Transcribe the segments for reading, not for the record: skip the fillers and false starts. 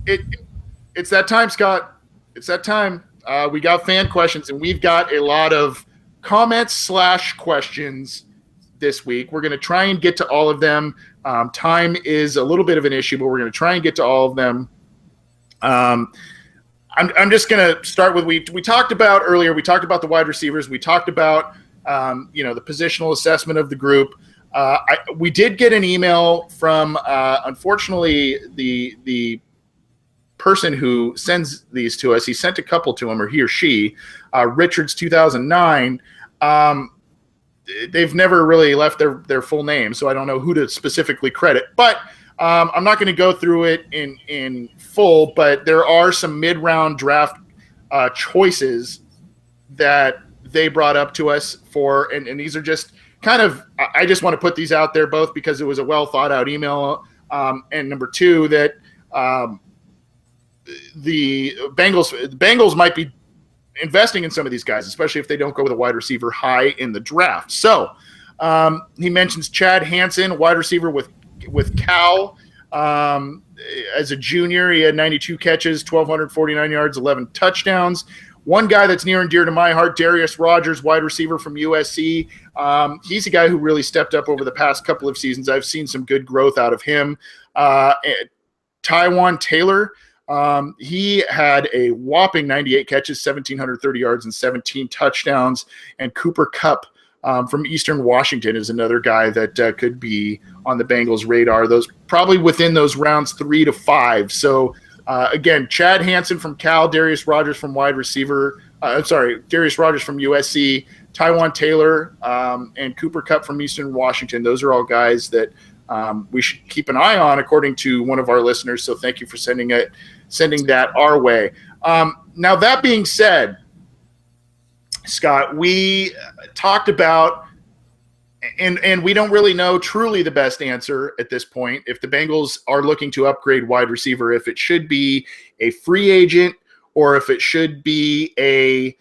it it's that time, Scott. It's that time. We got fan questions, and we've got a lot of comments / questions this week. We're going to try and get to all of them. Time is a little bit of an issue, but we're going to try and get to all of them. I'm just going to start with we talked about earlier. We talked about the wide receivers. We talked about the positional assessment of the group. We did get an email from unfortunately the person who sends these to us. He sent a couple to him, or he or she, Richards 2009. They've never really left their full name, so I don't know who to specifically credit. But I'm not going to go through it in full, but there are some mid-round draft choices that they brought up to us for, and these are just kind of, I just want to put these out there, both because it was a well-thought-out email, and number two, that the Bengals might be investing in some of these guys, especially if they don't go with a wide receiver high in the draft. So he mentions Chad Hansen, wide receiver with Cal. As a junior, he had 92 catches, 1,249 yards, 11 touchdowns. One guy that's near and dear to my heart, Darius Rogers, wide receiver from USC. He's a guy who really stepped up over the past couple of seasons. I've seen some good growth out of him. Tywan Taylor, he had a whopping 98 catches, 1,730 yards, and 17 touchdowns. And Cooper Kupp from Eastern Washington is another guy that could be on the Bengals' radar. Those probably within those rounds 3 to 5. So again, Chad Hansen from Cal, Darius Rogers from Darius Rogers from USC, Tywan Taylor, and Cooper Kupp from Eastern Washington. Those are all guys that we should keep an eye on, according to one of our listeners. So thank you for sending that our way. Now, that being said, Scott, we talked about, and we don't really know truly the best answer at this point, if the Bengals are looking to upgrade wide receiver, if it should be a free agent or if it should be a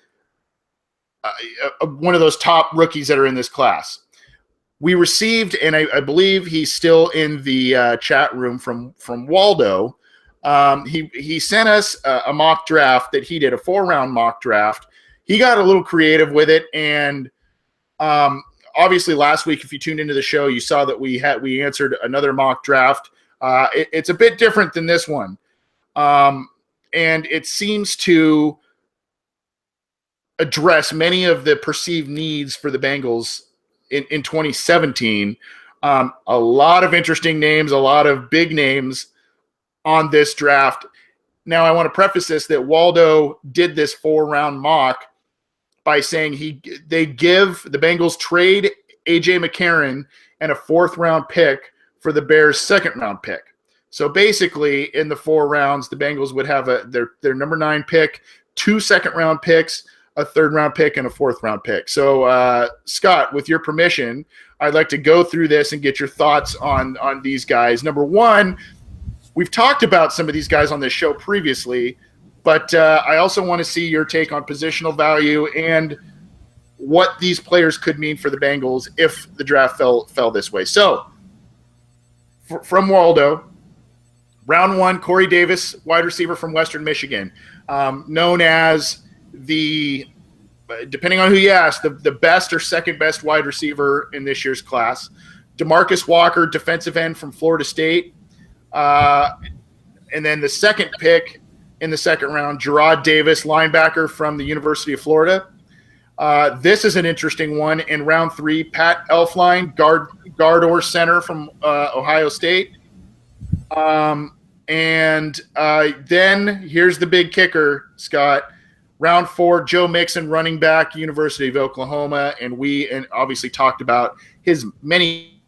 one of those top rookies that are in this class. We received, and I believe he's still in the chat room from Waldo. He sent us a mock draft that he did, a 4-round mock draft. He got a little creative with it, and obviously last week, if you tuned into the show, you saw that we answered another mock draft. It's a bit different than this one, and it seems to address many of the perceived needs for the Bengals in 2017. A lot of interesting names, a lot of big names on this draft. Now, I want to preface this that Waldo did this 4-round mock by saying the Bengals trade A.J. McCarron and a 4th-round pick for the Bears' 2nd-round pick. So basically, in the 4 rounds, the Bengals would have their number 9 pick, 2 2nd-round picks, a 3rd-round pick, and a 4th-round pick. So, Scott, with your permission, I'd like to go through this and get your thoughts on these guys. Number one, we've talked about some of these guys on this show previously, but I also want to see your take on positional value and what these players could mean for the Bengals if the draft fell this way. So, from Waldo, round 1, Corey Davis, wide receiver from Western Michigan, known as depending on who you ask, the best or second best wide receiver in this year's class. DeMarcus Walker, defensive end from Florida State. And then the 2nd pick in the 2nd round, Gerard Davis, linebacker from the University of Florida. This is an interesting one. In round 3, Pat Elflein, guard or center from Ohio State. And then here's the big kicker, Scott. Round 4, Joe Mixon, running back, University of Oklahoma. And we obviously talked about his many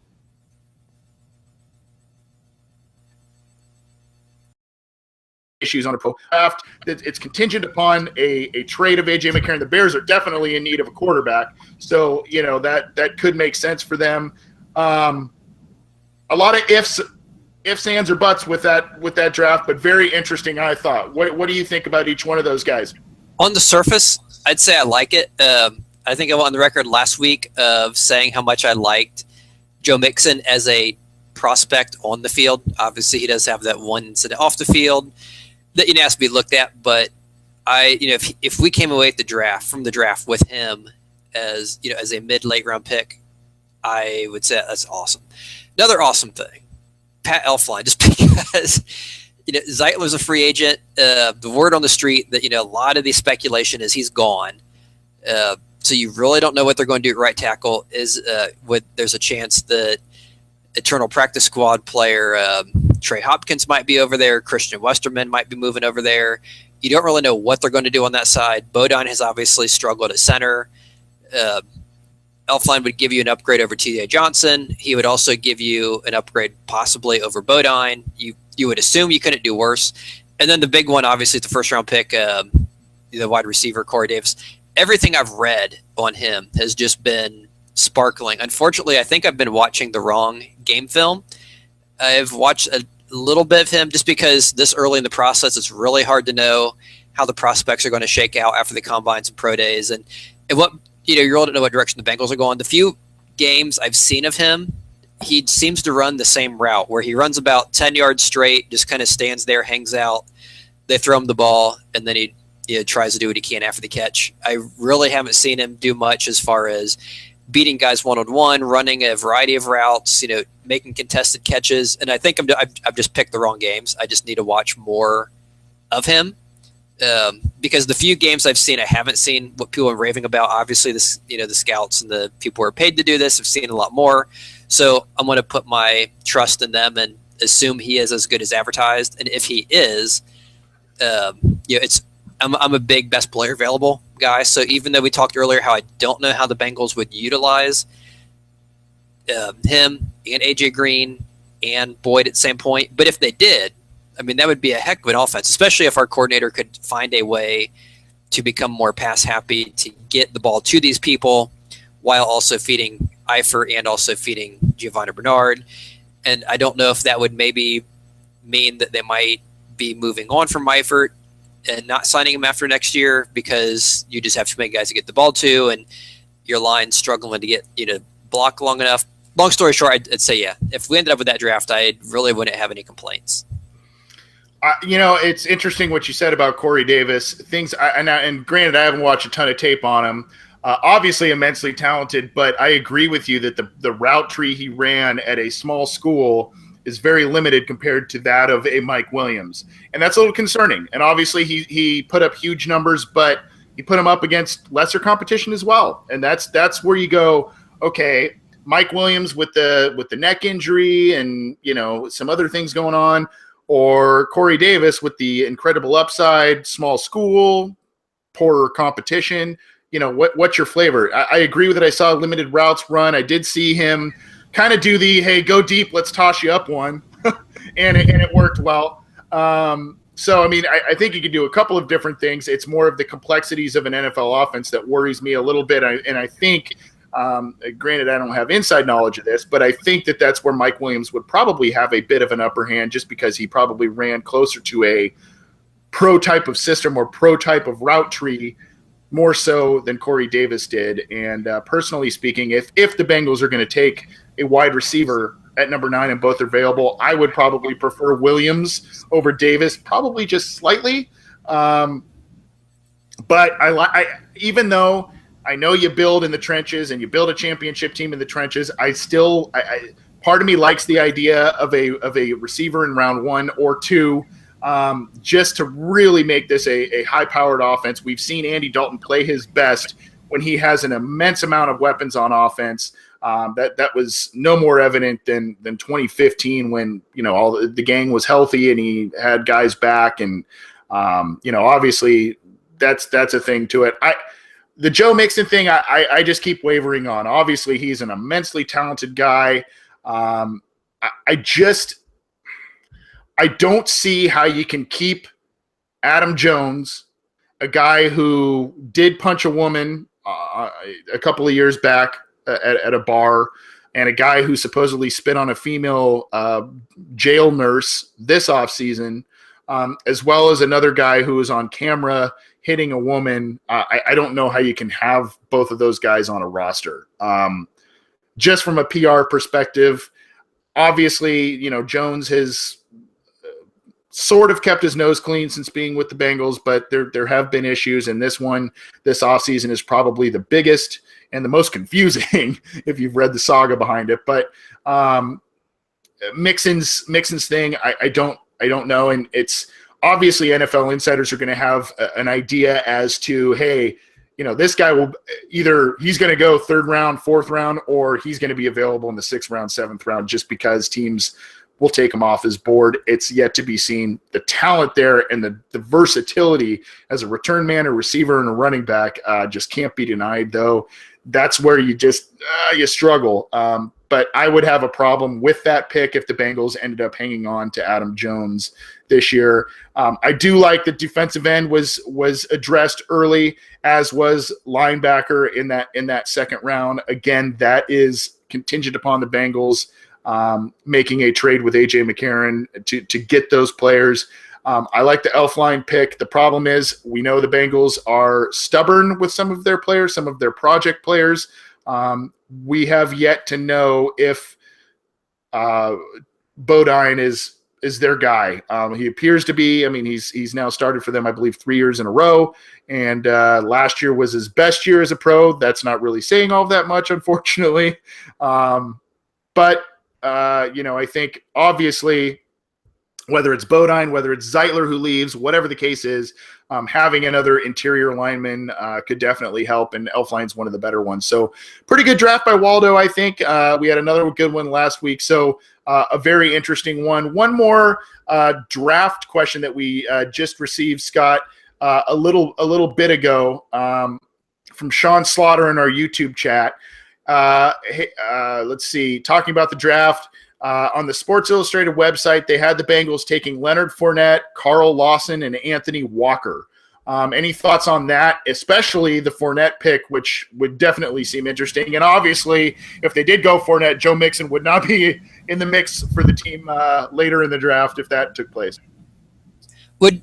issues on a pro draft. It's contingent upon a trade of A.J. McCarron. The Bears are definitely in need of a quarterback. So, that could make sense for them. A lot of ifs, ands, or buts with that draft, but very interesting, I thought. What do you think about each one of those guys? On the surface, I'd say I like it. I think I went on the record last week of saying how much I liked Joe Mixon as a prospect on the field. Obviously, he does have that one incident off the field. that has to be looked at. But if we came away from the draft with him as as a mid-late round pick, I would say that's awesome. Another awesome thing, Pat Elflein, just because Zeit was a free agent. The word on the street that a lot of the speculation is he's gone. So you really don't know what they're going to do at right tackle. There's a chance that eternal practice squad player Trey Hopkins might be over there. Christian Westerman might be moving over there. You don't really know what they're going to do on that side. Bodine has obviously struggled at center. Elflein would give you an upgrade over T.J. Johnson. He would also give you an upgrade possibly over Bodine. You would assume you couldn't do worse. And then the big one, obviously, is the first-round pick, the wide receiver, Corey Davis. Everything I've read on him has just been sparkling. Unfortunately, I think I've been watching the wrong game film. I've watched a little bit of him just because this early in the process, it's really hard to know how the prospects are going to shake out after the combines and pro days. And what you really don't know what direction the Bengals are going. The few games I've seen of him, he seems to run the same route where he runs about 10 yards straight, just kind of stands there, hangs out. They throw him the ball, and then he tries to do what he can after the catch. I really haven't seen him do much as far as beating guys one-on-one, running a variety of routes, making contested catches. And I think I've just picked the wrong games. I just need to watch more of him. Because the few games I've seen, I haven't seen what people are raving about. Obviously, the scouts and the people who are paid to do this have seen a lot more. So I'm going to put my trust in them and assume he is as good as advertised. And if he is, I'm a big best player available guy. So even though we talked earlier how I don't know how the Bengals would utilize him and AJ Green and Boyd at the same point, but if they did, I mean, that would be a heck of an offense, especially if our coordinator could find a way to become more pass happy, to get the ball to these people while also feeding Eifert and also feeding Giovanni Bernard. And I don't know if that would maybe mean that they might be moving on from Eifert and not signing him after next year because you just have too many guys to get the ball to and your line's struggling to get block long enough. Long story short, I'd say, yeah, if we ended up with that draft, I really wouldn't have any complaints. It's interesting what you said about Corey Davis. And granted, I haven't watched a ton of tape on him. Obviously immensely talented, but I agree with you that the route tree he ran at a small school is very limited compared to that of a Mike Williams. And that's a little concerning. And obviously he put up huge numbers, but he put them up against lesser competition as well. And that's where you go, okay, Mike Williams with the neck injury and, some other things going on, or Corey Davis with the incredible upside, small school, poorer competition. What's your flavor? I agree with it. I saw limited routes run. I did see him kind of do the, hey, go deep, let's toss you up one. and it worked well. So, I mean, I think you could do a couple of different things. It's more of the complexities of an NFL offense that worries me a little bit. And I think, granted, I don't have inside knowledge of this, but I think that's where Mike Williams would probably have a bit of an upper hand just because he probably ran closer to a pro type of system or pro type of route tree more so than Corey Davis did. And personally speaking, if the Bengals are going to take a wide receiver at number 9 and both are available, I would probably prefer Williams over Davis, probably just slightly. But I even though I know you build in the trenches and you build a championship team in the trenches, I part of me likes the idea of a receiver in round 1 or 2, just to really make this a high-powered offense. We've seen Andy Dalton play his best when he has an immense amount of weapons on offense. That was no more evident than 2015 when all the gang was healthy and he had guys back, and obviously that's a thing to it. The Joe Mixon thing, I just keep wavering on. Obviously, he's an immensely talented guy. I don't see how you can keep Adam Jones, a guy who did punch a woman a couple of years back at a bar, and a guy who supposedly spit on a female jail nurse this offseason, as well as another guy who was on camera hitting a woman. I don't know how you can have both of those guys on a roster. Just from a PR perspective, obviously, Jones has sort of kept his nose clean since being with the Bengals, but there have been issues, and this offseason is probably the biggest and the most confusing if you've read the saga behind it. But Mixon's thing, I don't know, and it's obviously NFL insiders are going to have an idea as to, hey, this guy will either he's going to go 3rd round, 4th round, or he's going to be available in the 6th round, 7th round, just because teams will take him off his board. It's yet to be seen. The talent there and the versatility as a return man, a receiver, and a running back just can't be denied, though. That's where you just you struggle. But I would have a problem with that pick if the Bengals ended up hanging on to Adam Jones this year. I do like the defensive end was addressed early, as was linebacker in that 2nd round. Again, that is contingent upon the Bengals making a trade with A.J. McCarron to get those players. I like the Elflein pick. The problem is we know the Bengals are stubborn with some of their players, some of their project players. We have yet to know if Bodine is their guy. He appears to be. I mean, he's now started for them, I believe, 3 years in a row, and last year was his best year as a pro. That's not really saying all that much, unfortunately. But I think obviously, whether it's Bodine, whether it's Zeitler who leaves, whatever the case is, having another interior lineman could definitely help, and Elflein's one of the better ones. So pretty good draft by Waldo, I think. We had another good one last week, so a very interesting one. One more draft question that we just received, Scott, a little bit ago from Sean Slaughter in our YouTube chat. Let's see, talking about the draft. On the Sports Illustrated website, they had the Bengals taking Leonard Fournette, Carl Lawson, and Anthony Walker. Any thoughts on that, especially the Fournette pick, which would definitely seem interesting? And obviously, if they did go Fournette, Joe Mixon would not be in the mix for the team later in the draft if that took place.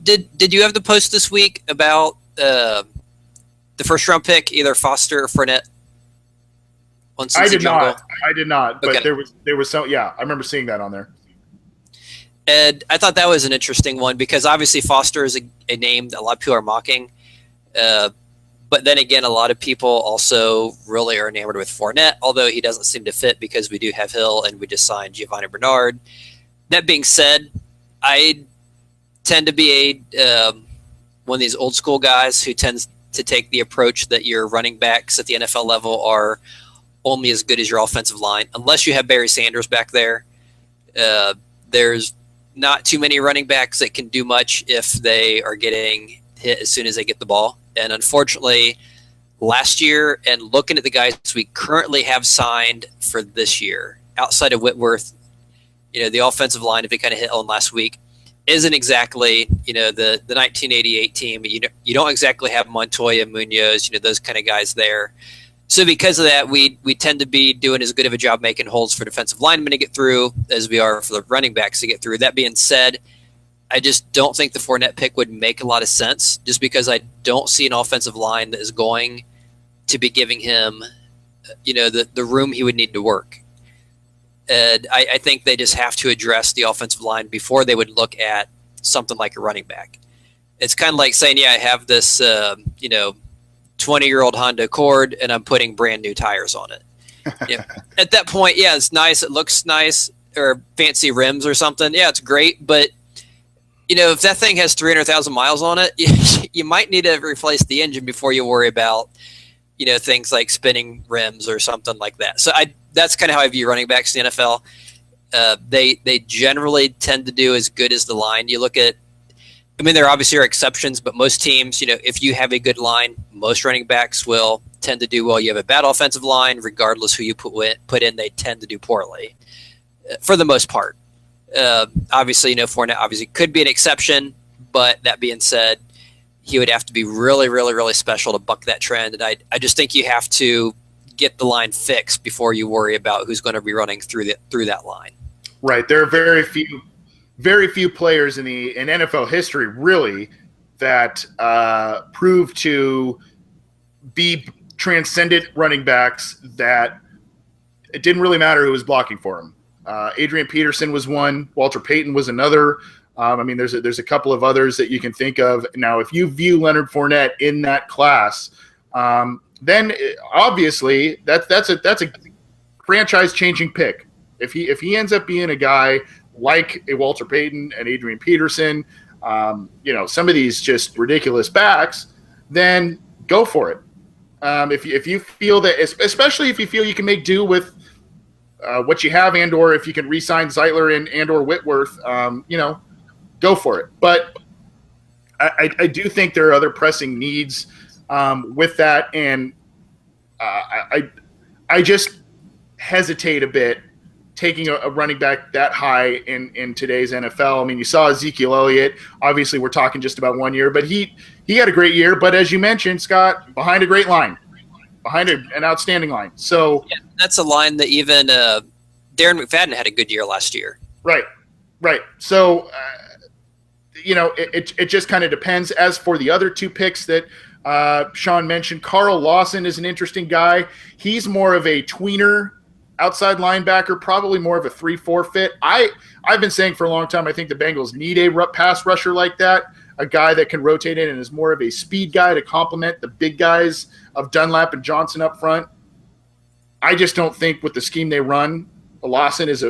Did you have the post this week about the 1st-round pick, either Foster or Fournette? I did not, but okay. there was some. Yeah, I remember seeing that on there. And I thought that was an interesting one because obviously Foster is a name that a lot of people are mocking. But then again, a lot of people also really are enamored with Fournette, although he doesn't seem to fit because we do have Hill and we just signed Giovanni Bernard. That being said, I tend to be one of these old school guys who tends to take the approach that your running backs at the NFL level are only as good as your offensive line. Unless you have Barry Sanders back there, there's not too many running backs that can do much if they are getting hit as soon as they get the ball. And unfortunately, last year, and looking at the guys we currently have signed for this year, outside of Whitworth, the offensive line, if it kind of hit on last week, isn't exactly, the 1988 team. You don't exactly have Montoya, Munoz, those kind of guys there. So because of that, we tend to be doing as good of a job making holes for defensive linemen to get through as we are for the running backs to get through. That being said, I just don't think the Fournette pick would make a lot of sense just because I don't see an offensive line that is going to be giving him, the room he would need to work. And I think they just have to address the offensive line before they would look at something like a running back. It's kind of like saying, I have this, 20-year-old Honda Accord and I'm putting brand new tires on it. At that point, it's nice. It looks nice, or fancy rims or something. Yeah, it's great. But, if that thing has 300,000 miles on it, you might need to replace the engine before you worry about, things like spinning rims or something like that. So that's kind of how I view running backs in the NFL. They generally tend to do as good as the line. You look at, there obviously are exceptions, but most teams, if you have a good line, most running backs will tend to do well. You have a bad offensive line, regardless who you put in, they tend to do poorly for the most part. Obviously, Fournette obviously could be an exception, but that being said, he would have to be really, really, really special to buck that trend. And I just think you have to get the line fixed before you worry about who's going to be running through that line. Right. There are very few players in NFL history, really, that prove to be transcendent running backs that it didn't really matter who was blocking for him. Adrian Peterson was one. Walter Payton was another. I mean, there's a couple of others that you can think of. Now, if you view Leonard Fournette in that class, then obviously that's a franchise-changing pick. If he ends up being a guy like a Walter Payton and Adrian Peterson, some of these just ridiculous backs, then go for it. If you feel that, especially if you feel you can make do with what you have, and/or if you can re-sign Zeitler and/or Whitworth, go for it. But I do think there are other pressing needs with that, and I just hesitate a bit taking a running back that high in today's NFL. I mean, you saw Ezekiel Elliott. Obviously, we're talking just about 1 year, but he had a great year. But as you mentioned, Scott, behind a great line, behind an outstanding line. So yeah, that's a line that even Darren McFadden had a good year last year. Right. So, it just kind of depends. As for the other two picks that Sean mentioned, Carl Lawson is an interesting guy. He's more of a tweener outside linebacker, probably more of a 3-4 fit. I've been saying for a long time, I think the Bengals need a pass rusher like that, a guy that can rotate in and is more of a speed guy to complement the big guys of Dunlap and Johnson up front. I just don't think with the scheme they run, Lawson is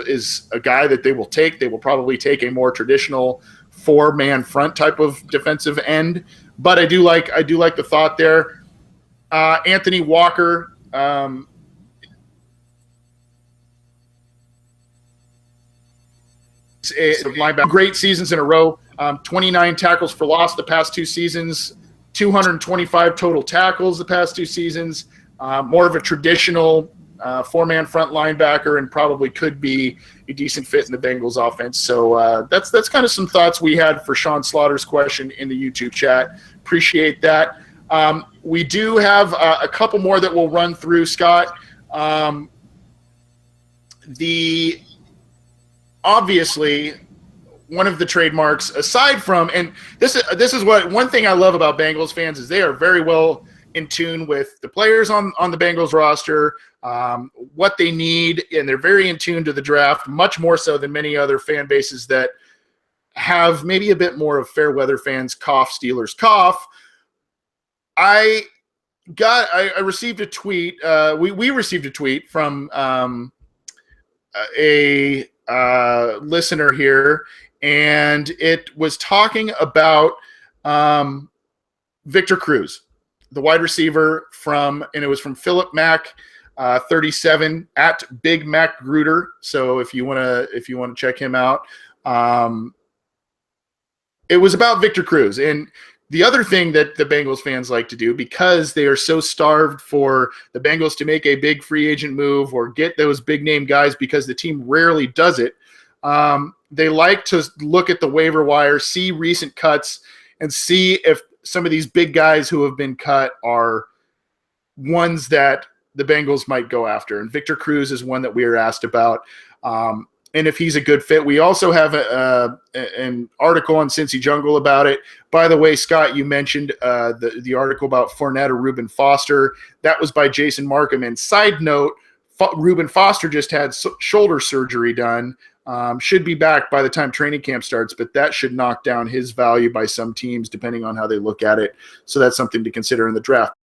a guy that they will take. They will probably take a more traditional 4-man front type of defensive end. But I do like the thought there. Anthony Walker, linebacker, great seasons in a row. 29 tackles for loss the past 2 seasons, 225 total tackles the past 2 seasons. More of a traditional 4-man front linebacker, and probably could be a decent fit in the Bengals offense. So that's kind of some thoughts we had for Sean Slaughter's question in the YouTube chat. Appreciate that. We do have a couple more that we'll run through, Scott. Obviously, one of the trademarks, aside from, and this is what one thing I love about Bengals fans is they are very well in tune with the players on the Bengals roster, what they need, and they're very in tune to the draft, much more so than many other fan bases that have maybe a bit more of fair weather fans cough, Steelers cough. I received a tweet. We received a tweet from a listener here, and it was talking about Victor Cruz, the wide receiver and it was from Philip Mack, 37 at Big Mac Gruder. So if you want to check him out, it was about Victor Cruz. And the other thing that the Bengals fans like to do, because they are so starved for the Bengals to make a big free agent move or get those big name guys, because the team rarely does it, they like to look at the waiver wire, see recent cuts, and see if some of these big guys who have been cut are ones that the Bengals might go after. And Victor Cruz is one that we are asked about. And if he's a good fit. We also have an article on Cincy Jungle about it. By the way, Scott, you mentioned the article about Fournette or Reuben Foster. That was by Jason Markham. And side note, Reuben Foster just had shoulder surgery done. Should be back by the time training camp starts, but that should knock down his value by some teams, depending on how they look at it. So that's something to consider in the draft.